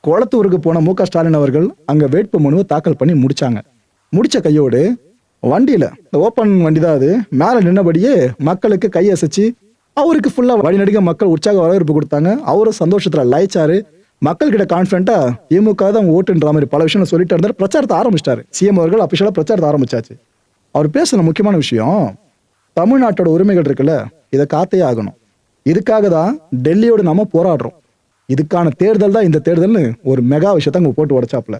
குளத்தூருக்கு போன மு.க. ஸ்டாலின் அவர்கள் அங்க வேட்பு மனுவை தாக்கல் பண்ணி முடிச்சாங்க. முடிச்ச கையோடு வண்டியில, இந்த ஓப்பன் வண்டி தான் அது, மேல நின்னபடியே மக்களுக்கு கையசைச்சு அவருக்கு ஃபுல்லா வழிநடிக மக்கள் உற்சாக வரவேற்பு கொடுத்தாங்க. அவரும் சந்தோஷத்துல லயிச்சாரு. மக்கள் கிட்ட கான்பிடண்டா திமுக தான் ஓட்டுன்ற மாதிரி பல விஷயம் சொல்லிட்டு இருந்தாரு. பிரச்சாரத்தை ஆரம்பிச்சிட்டாரு. சிஎம் அவர்கள் அபிஷியலா பிரச்சாரத்தை ஆரம்பிச்சாச்சு. அவர் பேசின முக்கியமான விஷயம், தமிழ்நாட்டோட உரிமைகள் இருக்குல்ல, இதை காத்தே ஆகணும். இதுக்காக தான் டெல்லியோடு நாம போராடுறோம். இதுக்கான தேர்தல் தான் இந்த தேர்தல்னு ஒரு மெகா விஷயத்த அங்க போட்டு உடைச்சாப்ல.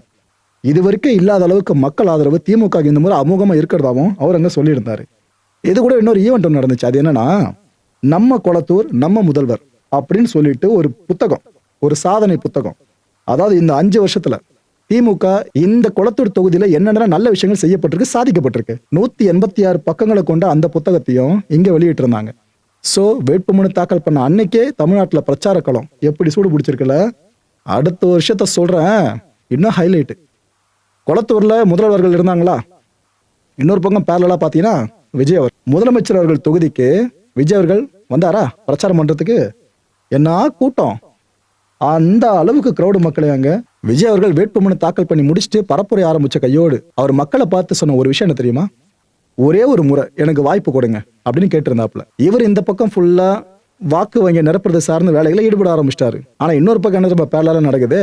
இது வரைக்கும் இல்லாத அளவுக்கு மக்கள் ஆதரவு திமுக இந்த முறை அமோகமா இருக்கிறதாவும் அவர் அங்க சொல்லியிருந்தாரு. இது கூட இன்னொரு ஈவெண்ட் ஒன்று நடந்துச்சு. அது என்னன்னா, நம்ம குளத்தூர் நம்ம முதல்வர் அப்படின்னு சொல்லிட்டு ஒரு புத்தகம், ஒரு சாதனை புத்தகம். அதாவது இந்த 5 வருஷத்துல திமுக இந்த குளத்தூர் தொகுதியில என்னென்ன நல்ல விஷயங்கள் செய்யப்பட்டிருக்கு, சாதிக்கப்பட்டிருக்கு, 186 பக்கங்களை கொண்ட அந்த புத்தகத்தையும் இங்க வெளியிட்டு இருந்தாங்க. சோ வேட்புமனு தாக்கல் பண்ண அன்னைக்கே தமிழ்நாட்டுல பிரச்சார களம் எப்படி சூடு பிடிச்சிருக்குல்ல. அடுத்த வருஷத்தை சொல்றேன், இன்னும் ஹைலைட். குளத்தூர்ல முதல்வர்கள் இருந்தாங்களா, இன்னொரு பக்கம் பேரலா பாத்தீங்கன்னா விஜய் அவர் முதலமைச்சர் அவர்கள் தொகுதிக்கு விஜய் அவர்கள் வந்தாரா பிரச்சாரம் பண்றதுக்கு. என்ன கூட்டம், அந்த அளவுக்கு கிரௌடு மக்களே. அங்க விஜய் அவர்கள் வேட்புமனு தாக்கல் பண்ணி முடிச்சுட்டு பரப்புரை ஆரம்பிச்ச கையோடு அவர் மக்களை பார்த்து சொன்ன ஒரு விஷயம் என்ன தெரியுமா, ஒரே ஒரு முறை எனக்கு வாய்ப்பு கொடுங்க அப்படின்னு கேட்டிருந்தாப்புல. இவர் இந்த பக்கம் ஃபுல்லா வாக்கு வங்கி நிரப்புறது சார்ந்த வேலைகளை ஈடுபட ஆரம்பிச்சிட்டாரு. ஆனா இன்னொரு பக்கம் என்ன பேரலா நடக்குது,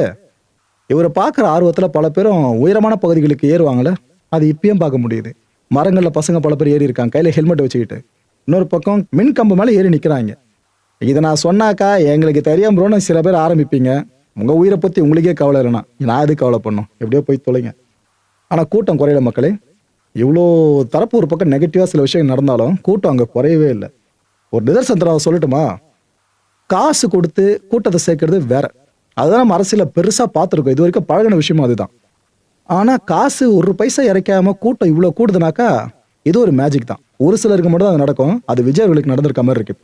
இவரை பார்க்குற ஆர்வத்துல பல பேரும் உயரமான பகுதிகளுக்கு ஏறுவாங்கல்ல, அது இப்பயும் பார்க்க முடியுது. மரங்கள்ல பசங்க பல பேர் ஏறி இருக்காங்க கையில ஹெல்மெட் வச்சுக்கிட்டு. இன்னொரு பக்கம் மின் கம்பு மேல ஏறி நிக்கிறாங்க. இதை நான் சொன்னாக்கா எங்களுக்கு தெரியாம ப்ரோன்னு சில பேர் ஆரம்பிப்பீங்க. உங்க உயிரை பத்தி உங்களுக்கே கவலை இல்லைனா நான் எது கவலை பண்ணும், எப்படியோ போய் தொலைங்க. ஆனா கூட்டம் குறையல மக்களே. இவ்வளோ தரப்பு ஒரு பக்கம் நெகட்டிவா சில விஷயம் நடந்தாலும் கூட்டம் அங்க குறையவே இல்லை. ஒரு நிதர்சனத்தை சொல்லட்டுமா, காசு கொடுத்து கூட்டத்தை சேர்க்கறது வேற, அதுதான் நம்ம அரசியல பெருசா பார்த்துருக்கோம். இது வரைக்கும் பழகின விஷயமும் அதுதான். ஆனா காசு 1 பைசா இறைக்காம கூட்டம் இவ்வளவு கூடுதுனாக்கா இது ஒரு மேஜிக் தான். ஒரு சிலருக்கு மட்டும் தான் அது நடக்கும். அது விஜய் அவர்களுக்கு நடந்திருக்க மாதிரி இருக்கு.